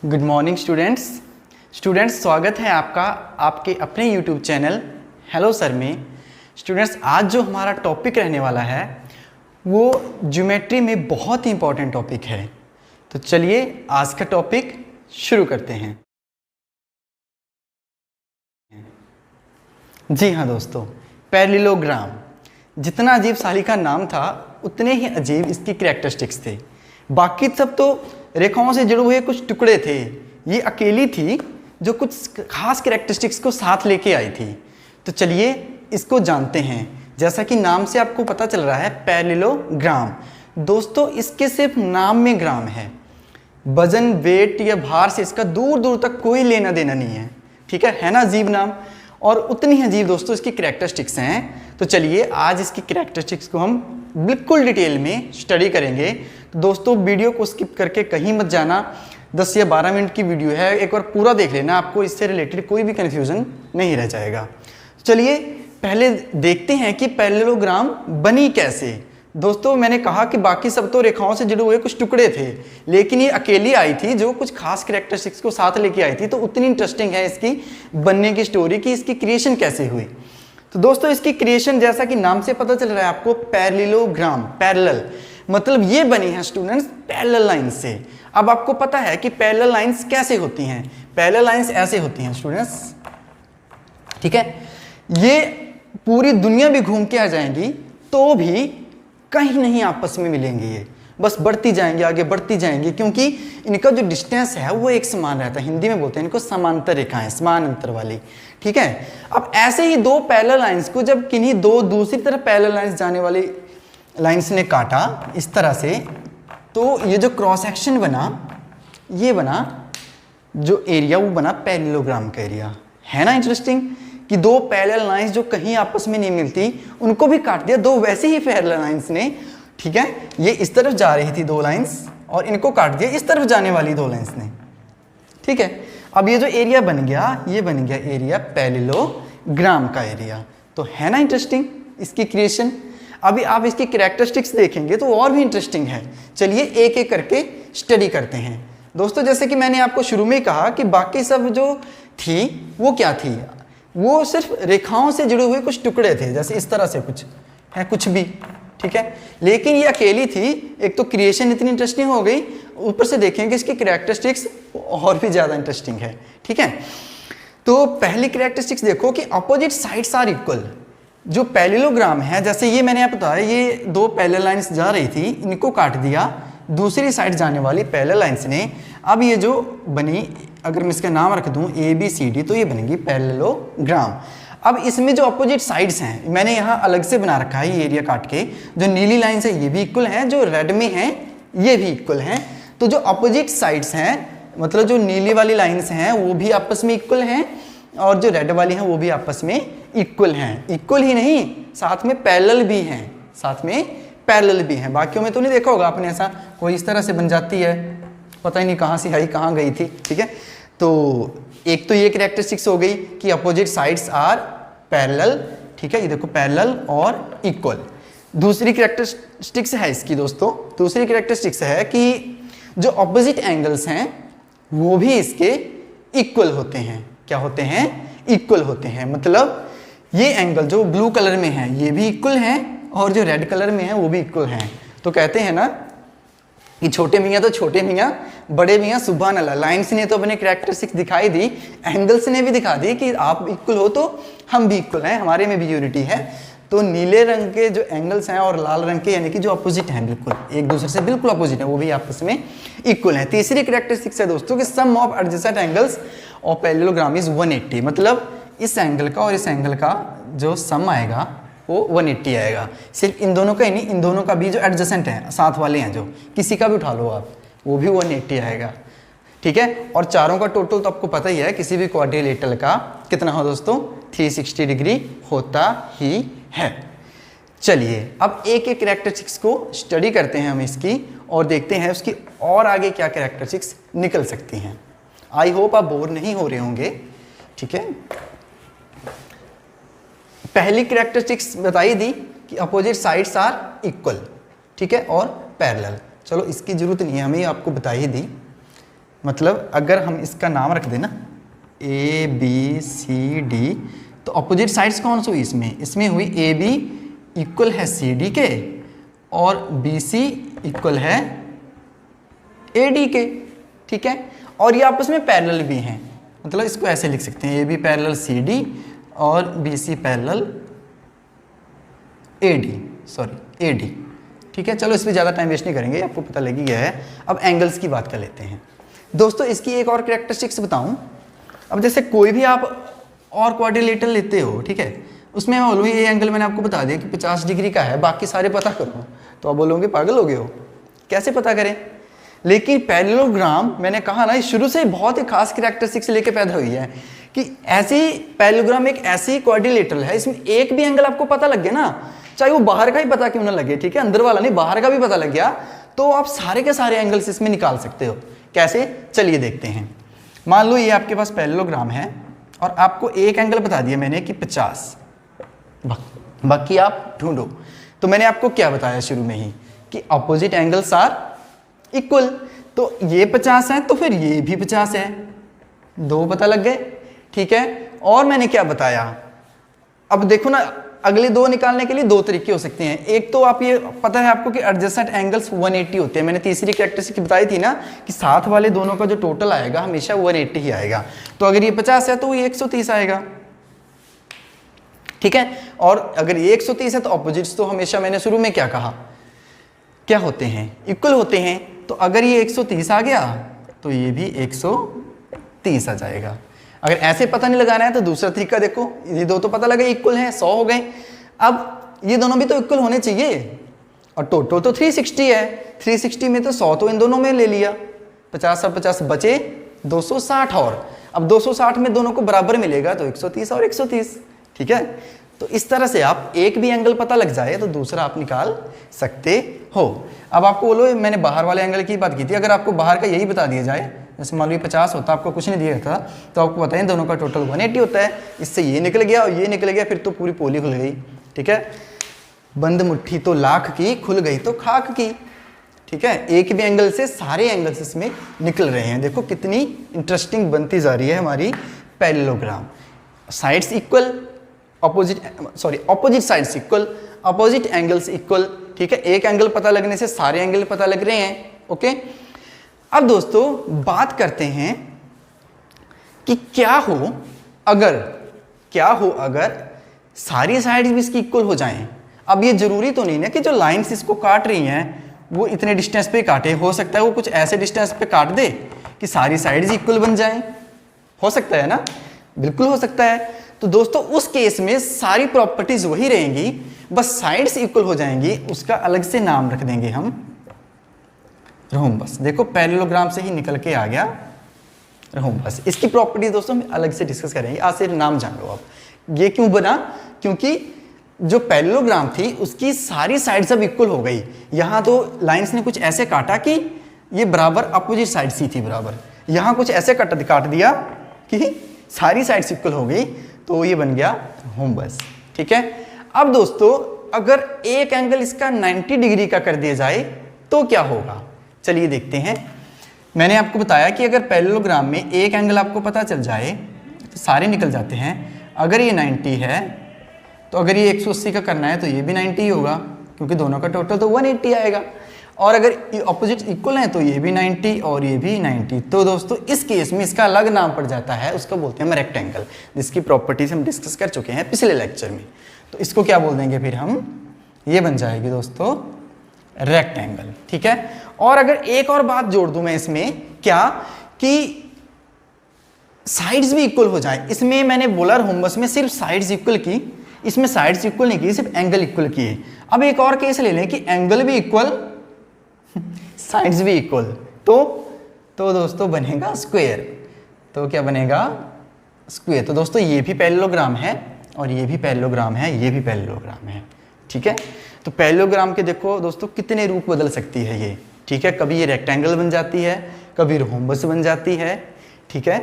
Good morning students स्वागत है आपका आपके अपने यूट्यूब चैनल हेलो सर में। स्टूडेंट्स आज जो हमारा टॉपिक रहने वाला है वो ज्योमेट्री में बहुत ही इंपॉर्टेंट टॉपिक है। तो चलिए आज का टॉपिक शुरू करते हैं। जी हाँ दोस्तों, पैरेललोग्राम जितना अजीब साली का नाम था उतने ही अजीब इसकी कैरेक्टरिस्टिक्स थे। बाकी सब तो रेखाओं से जुड़े हुए कुछ टुकड़े थे, ये अकेली थी जो कुछ खास कैरेक्टरिस्टिक्स को साथ लेके आई थी। तो चलिए इसको जानते हैं। जैसा कि नाम से आपको पता चल रहा है पैरेललोग्राम। दोस्तों इसके सिर्फ नाम में ग्राम है, वजन वेट या भार से इसका दूर दूर तक कोई लेना देना नहीं है। ठीक है ना अजीब नाम, और उतनी ही अजीब दोस्तों इसकी कैरेक्टरिस्टिक्स हैं। तो चलिए आज इसकी कैरेक्टरिस्टिक्स को हम बिल्कुल डिटेल में स्टडी करेंगे। तो दोस्तों वीडियो को स्किप करके कहीं मत जाना, 10 या 12 मिनट की वीडियो है, एक बार पूरा देख लेना, आपको इससे रिलेटेड कोई भी कन्फ्यूज़न नहीं रह जाएगा। चलिए पहले देखते हैं कि पैरेललोग्राम बनी कैसे। दोस्तों मैंने कहा कि बाकी सब तो रेखाओं से जुड़े हुए कुछ टुकड़े थे, लेकिन ये अकेली आई थी जो कुछ खास कैरेक्टरिस्टिक्स को साथ लेके आई थी। तो उतनी इंटरेस्टिंग है इसकी बनने की स्टोरी कि इसकी क्रिएशन कैसे हुई। तो दोस्तों इसकी क्रिएशन जैसा कि नाम से पता चल रहा है आपको, पैरेललोग्राम, पैरेलल मतलब ये बनी है स्टूडेंट्स पैरेलल लाइन से। अब आपको पता है कि पैरेलल लाइंस कैसे होती हैं। पैरेलल लाइंस ऐसे होती हैं स्टूडेंट्स, ठीक है, ये पूरी दुनिया भी घूम के आ जाएंगी तो भी कहीं नहीं आपस में मिलेंगे, ये बस बढ़ती जाएंगी, आगे बढ़ती जाएंगी, क्योंकि इनका जो डिस्टेंस है वो एक समान रहता है। हिंदी में बोलते हैं इनको समांतर रेखाएं, समान अंतर वाली। ठीक है, अब ऐसे ही दो पैरेलल लाइंस को जब किन्हीं दो दूसरी तरफ पैरेलल लाइंस जाने वाली लाइंस ने काटा इस तरह से, तो ये जो क्रॉस सेक्शन बना, ये बना जो एरिया वो बना पैरेललोग्राम का एरिया। है ना इंटरेस्टिंग कि दो पैरेलल लाइंस जो कहीं आपस में नहीं मिलती उनको भी काट दिया दो वैसे ही पैरेलल लाइंस ने। ठीक है, ये इस तरफ जा रही थी दो लाइंस और इनको काट दिया इस तरफ जाने वाली दो लाइंस ने। ठीक है, अब ये जो एरिया बन गया ये बन गया एरिया पैरेललोग्राम का एरिया। तो है ना इंटरेस्टिंग इसकी क्रिएशन। अभी आप इसकी कैरेक्टरिस्टिक्स देखेंगे तो और भी इंटरेस्टिंग है। चलिए एक एक करके स्टडी करते हैं। दोस्तों जैसे कि मैंने आपको शुरू में कहा कि बाकी सब जो थी वो क्या थी, वो सिर्फ रेखाओं से जुड़े हुए कुछ टुकड़े थे, जैसे इस तरह से कुछ है, कुछ भी। ठीक है, लेकिन ये अकेली थी। एक तो क्रिएशन इतनी इंटरेस्टिंग हो गई, ऊपर से देखेंगे इसकी कैरेक्टरिस्टिक्स और भी ज़्यादा इंटरेस्टिंग है। ठीक है, तो पहली कैरेक्टरिस्टिक्स देखो कि अपोजिट साइड्स आर इक्वल। जो पैरेललोग्राम है, जैसे ये मैंने आप बताया, ये दो पैरेलल लाइंस जा रही थी, इनको काट दिया दूसरी साइड जाने वाली पैरेलल लाइंस ने। अब ये जो बनी, अगर मैं इसका नाम रख दूं ABCD, तो ये बनेगी पैरेललोग्राम। अब इसमें जो अपोजिट साइड्स हैं, मैंने यहाँ अलग से बना रखा है ये एरिया काट के। जो नीली लाइन्स है ये भी इक्वल हैं, जो रेड में हैं ये भी इक्वल हैं। तो जो अपोजिट साइड्स हैं, मतलब जो नीली वाली लाइन्स हैं वो भी आपस में इक्वल हैं, और जो रेड वाली हैं वो भी आपस में इक्वल हैं। इक्वल ही नहीं, साथ में पैरेलल भी हैं, साथ में पैरेलल भी हैं। बाकियों में तो नहीं देखा होगा आपने ऐसा, कोई इस तरह से बन जाती है, पता ही नहीं कहाँ से आई कहाँ गई थी। ठीक है, तो एक तो ये कैरेक्टरिस्टिक्स हो गई कि अपोजिट साइड्स आर पैरेलल। ठीक है, ये देखो पैरेलल और इक्वल। दूसरी कैरेक्टरिस्टिक्स है इसकी दोस्तों, दूसरी कैरेक्टरिस्टिक्स है कि जो अपोजिट एंगल्स हैं वो भी इसके इक्वल होते हैं। क्या होते हैं? इक्वल होते हैं। मतलब ये एंगल जो ब्लू कलर में है ये भी इक्वल हैं, और जो रेड कलर में है वो भी इक्वल हैं। तो कहते हैं ना कि छोटे मियाँ तो छोटे मियाँ, बड़े मियाँ सुभान अल्लाह। लाइन्स ने तो अपने कैरेक्टरिस्टिक्स दिखाई दी, एंगल्स ने भी दिखा दी कि आप इक्वल हो तो हम भी इक्वल हैं, हमारे में भी यूनिटी है। तो नीले रंग के जो एंगल्स हैं और लाल रंग के, यानी कि जो अपोजिट हैं, बिल्कुल एक दूसरे से बिल्कुल अपोजिट है, वो भी आपस में इक्वल हैं। तीसरी कैरेक्टरिस्टिक्स है दोस्तों कि सम ऑफ एडजेसेंट एंगल्स और पैरेललोग्राम इज 180। मतलब इस एंगल का और इस एंगल का जो सम आएगा वो 180 आएगा। सिर्फ इन दोनों का ही नहीं, इन दोनों का भी जो एडजेसेंट हैं, साथ वाले हैं, जो किसी का भी उठा लो आप, वो भी 180 आएगा। ठीक है, और चारों का टोटल तो आपको पता ही है, किसी भी क्वाड्रिलेटरल का कितना हो दोस्तों, 360 डिग्री होता ही है। चलिए अब एक एक कैरेक्टरिस्टिक्स को स्टडी करते हैं हम इसकी, और देखते हैं उसकी और आगे क्या कैरेक्टरिस्टिक्स निकल सकती हैं। आई होप आप बोर नहीं हो रहे होंगे। ठीक है, पहली कैरेक्टरिस्टिक्स बताई दी कि अपोजिट साइड्स आर इक्वल। ठीक है, और पैरेलल। चलो इसकी जरूरत नहीं है हमें, आपको बता ही दी। मतलब अगर हम इसका नाम रख दें ना ABCD, तो अपोजिट साइड्स कौन सी हुई इसमें हुई AB इक्वल है CD के और BC इक्वल है AD के, ठीक है। और ये आपस में पैरेलल भी हैं, मतलब इसको ऐसे लिख सकते हैं AB पैरेलल CD और BC पैरेलल AD, ठीक है। चलो इस पर ज़्यादा टाइम वेस्ट नहीं करेंगे, आपको पता लग ही गया है। अब एंगल्स की बात कर लेते हैं दोस्तों। इसकी एक और कैरेक्टरिस्टिक्स बताऊं। अब जैसे कोई भी आप और क्वाड्रिलेटरल लेते हो, ठीक है, उसमें मैं बोलूँ ये एंगल मैंने आपको बता दिया कि 50 डिग्री का है, बाकी सारे पता करो, तो आप बोलोगे पागल हो गए हो, कैसे पता करें। लेकिन पैरेललोग्राम मैंने कहा ना, शुरू से बहुत ही खास कैरेक्टरिस्टिक्स लेके पैदा हुई है कि ऐसी पैरेललोग्राम एक ऐसी क्वाड्रिलेटरल है, इसमें एक भी एंगल आपको पता लग गया ना, चाहे वो बाहर का ही पता क्यों ना लगे, ठीक है, अंदर वाला नहीं, बाहर का भी पता लग गया, तो आप सारे के सारे एंगल्स इसमें निकाल सकते हो। कैसे, चलिए देखते हैं। मान लो ये आपके पास पैरेललोग्राम है और आपको एक एंगल बता दिया मैंने कि 50, बाकी आप ढूंढो। तो मैंने आपको क्या बताया शुरू में ही कि अपोजिट एंगल्स आर इक्वल, तो ये 50 है तो फिर ये भी 50 है, दो पता लग गए, ठीक है। और मैंने क्या बताया, अब देखो ना, अगले दो निकालने के लिए दो तरीके हो सकते हैं। एक तो आप ये पता है आपको कि एडजेसेंट एंगल्स 180 होते हैं, मैंने तीसरी कैरेक्टरिस्टिक बताई थी ना कि साथ वाले दोनों का जो टोटल आएगा हमेशा 180 ही आएगा। तो अगर ये 50 है तो ये 130 आएगा, ठीक है। और अगर ये 130 है तो ऑपोजिट्स तो हमेशा मैंने शुरू में क्या कहा, क्या होते हैं, इक्वल होते हैं। तो अगर ये 130 आ गया तो ये भी 130 आ जाएगा। अगर ऐसे पता नहीं लगाना है तो दूसरा तरीका देखो, ये दो तो पता लगे इक्वल हैं, 100 हो गए। अब ये दोनों भी तो इक्वल होने चाहिए और टोटल तो 360 है, 360 में तो 100 तो इन दोनों में ले लिया, 50 और 50 बचे 260, और अब 260 में दोनों को बराबर मिलेगा तो 130 और 130, ठीक है। तो इस तरह से आप एक भी एंगल पता लग जाए तो दूसरा आप निकाल सकते हो। अब आपको बोलो मैंने बाहर वाले एंगल की बात की थी, अगर आपको बाहर का यही बता दिया जाए, जैसे मान लो 50 होता, आपको कुछ नहीं दिया था, तो आपको पता है दोनों का टोटल 180 होता है, इससे ये निकल गया और ये निकल गया, फिर तो पूरी पोली खुल गई, ठीक है। बंद मुट्ठी तो लाख की, खुल गई तो खाक की, ठीक है। एक भी एंगल से सारे एंगल्स इसमें निकल रहे हैं। देखो कितनी इंटरेस्टिंग बनती जा रही है हमारी parallelogram. Sides equal, opposite sides equal, opposite angles equal, ठीक है। एक एंगल पता लगने से सारे एंगल पता लग रहे हैं, ओके। अब दोस्तों बात करते हैं कि क्या हो अगर सारी साइड्स भी इसकी इक्वल हो जाएं। अब ये जरूरी तो नहीं ना कि जो लाइंस इसको काट रही हैं वो इतने डिस्टेंस पे काटे, हो सकता है वो कुछ ऐसे डिस्टेंस पे काट दे कि सारी साइड्स इक्वल बन जाएं, हो सकता है ना, बिल्कुल हो सकता है। तो दोस्तों उस केस में सारी प्रॉपर्टीज वही रहेंगी, बस साइड्स इक्वल हो जाएंगी, उसका अलग से नाम रख देंगे हम रोम्बस। देखो पैरेललोग्राम से ही निकल के आ गया रोम्बस। इसकी प्रॉपर्टीज दोस्तों हम अलग से डिस्कस करेंगे, आज सिर्फ नाम जान लो आप। ये क्यों बना, क्योंकि जो पैरेललोग्राम थी उसकी सारी साइड्स अब इक्वल हो गई। यहाँ तो लाइंस ने कुछ ऐसे काटा कि ये बराबर अपोजिट साइड सी थी बराबर, यहाँ कुछ ऐसे काट दिया कि सारी साइड्स इक्वल हो गई, तो ये बन गया रोम्बस, ठीक है। अब दोस्तों अगर एक एंगल इसका 90 डिग्री का कर दिया जाए तो क्या होगा, चलिए देखते हैं। मैंने आपको बताया कि अगर पैरेललोग्राम में एक एंगल आपको पता चल जाए तो सारे निकल जाते हैं। अगर ये 90 है तो अगर ये 180 का करना है तो ये भी 90 ही होगा, क्योंकि दोनों का टोटल तो 180 आएगा। और अगर ऑपोजिट इक्वल हैं तो ये भी 90 और ये भी 90। तो दोस्तों इस केस में इसका अलग नाम पड़ जाता है, उसको बोलते हैं हम रेक्टेंगल, जिसकी प्रॉपर्टीज हम डिस्कस कर चुके हैं पिछले लेक्चर में। तो इसको क्या बोल देंगे फिर हम, ये बन जाएगी दोस्तों रेक्टेंगल, ठीक है। और अगर एक और बात जोड़ दूं मैं इसमें, क्या कि साइड्स भी इक्वल हो जाए। इसमें मैंने बोला रोम्बस में सिर्फ साइड्स इक्वल की, इसमें साइड्स इक्वल नहीं की, सिर्फ एंगल इक्वल किए। अब एक और केस ले लें कि एंगल भी इक्वल साइड्स भी इक्वल, तो दोस्तों बनेगा स्क्वायर। तो क्या बनेगा, स्क्वायर। तो दोस्तों ये भी पैरेललोग्राम है और ये भी पैरेललोग्राम है, ये भी पैरेललोग्राम है, ठीक है। तो पैरेललोग्राम के देखो दोस्तों कितने रूप बदल सकती है ये, ठीक है। कभी ये रेक्टेंगल बन जाती है, कभी रोम्बस बन जाती है, ठीक है,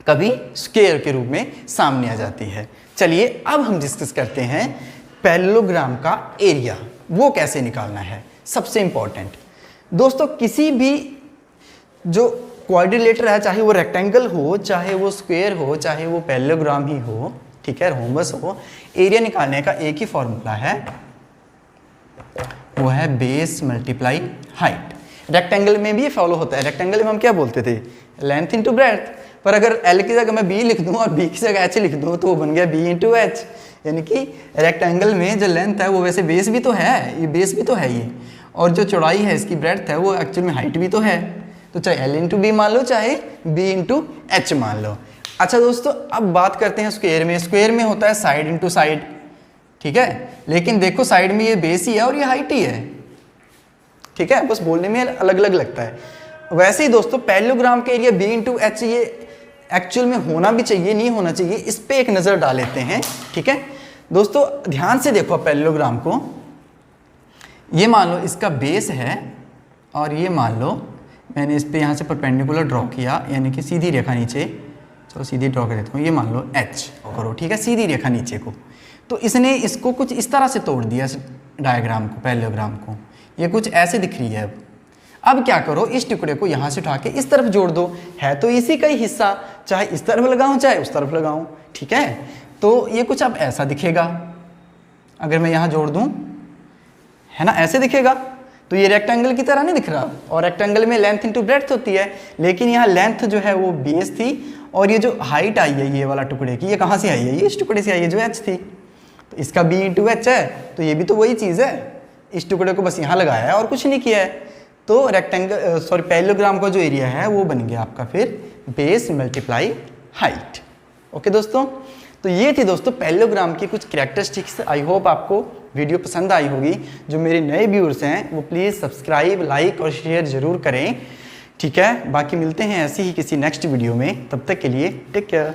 कभी स्क्वायर के रूप में सामने आ जाती है। चलिए अब हम डिस्कस करते हैं पैरेललोग्राम का एरिया, वो कैसे निकालना है। सबसे इंपॉर्टेंट दोस्तों, किसी भी जो क्वाड्रिलेटर है, चाहे वो रेक्टेंगल हो, चाहे वो स्क्वायर हो, चाहे वो पैरेललोग्राम ही हो, ठीक है, रोम्बस हो, एरिया निकालने का एक ही फॉर्मूला है, वो है बेस मल्टीप्लाई हाइट। रेक्टेंगल में भी ये फॉलो होता है। रेक्टेंगल में हम क्या बोलते थे, लेंथ इंटू ब्रेड्थ, पर अगर एल की जगह मैं बी लिख दूं और बी की जगह एच लिख दूं तो वो बन गया बी इंटू एच। यानी कि रेक्टेंगल में जो लेंथ है वो वैसे बेस भी तो है, ये बेस भी तो है ये, और जो चौड़ाई है इसकी ब्रेड्थ है वो एक्चुअल में हाइट भी तो है। तो चाहे एल इंटू बी मान लो, चाहे बी इंटू एच मान लो। अच्छा दोस्तों, अब बात करते हैं स्क्वायर में। स्क्वायर में होता है साइड इंटू साइड, ठीक है, लेकिन देखो साइड में ये बेस ही है और ये हाइट ही है, ठीक है, बस बोलने में अलग अलग लगता है। वैसे ही दोस्तों पैरेललोग्राम का एरिया बी इंटू एच ये एक्चुअल में होना भी चाहिए, नहीं होना चाहिए, इस पे एक नज़र डाल लेते हैं, ठीक है दोस्तों। ध्यान से देखो पैरेललोग्राम को, ये मान लो इसका बेस है और ये मान लो मैंने इस पे यहाँ से परपेंडिकुलर ड्रॉ किया, यानी कि सीधी रेखा नीचे, चलो सीधी ड्रॉ कर देता हूँ, ये मान लो एच करो, ठीक है, सीधी रेखा नीचे को। तो इसने इसको कुछ इस तरह से तोड़ दिया, इस डायग्राम को, पैरेललोग्राम को, ये कुछ ऐसे दिख रही है। अब क्या करो, इस टुकड़े को यहाँ से उठा के इस तरफ जोड़ दो, है तो इसी का ही हिस्सा, चाहे इस तरफ लगाऊं चाहे उस तरफ लगाऊं, ठीक है। तो ये कुछ अब ऐसा दिखेगा, अगर मैं यहाँ जोड़ दूं, है ना, ऐसे दिखेगा। तो ये रेक्टेंगल की तरह नहीं दिख रहा, और रेक्टेंगल में लेंथ इंटू ब्रेड्थ होती है, लेकिन यहाँ लेंथ जो है वो बेस थी, और ये जो हाइट आई है ये वाला टुकड़े की, ये कहाँ से आई है, ये इस टुकड़े से आई है जो एच थी, तो इसका बी इंटू एच है, तो ये भी तो वही चीज़ है, इस टुकड़े को बस यहाँ लगाया है और कुछ नहीं किया है। तो रेक्टेंगल सॉरी पैरेललोग्राम का जो एरिया है वो बन गया आपका फिर बेस मल्टीप्लाई हाइट। ओके दोस्तों, तो ये थी दोस्तों पैरेललोग्राम की कुछ कैरेक्टरिस्टिक्स। आई होप आपको वीडियो पसंद आई होगी। जो मेरे नए व्यूअर्स हैं वो प्लीज़ सब्सक्राइब, लाइक और शेयर ज़रूर करें, ठीक है। बाकी मिलते हैं ऐसी ही किसी नेक्स्ट वीडियो में, तब तक के लिए टेक केयर।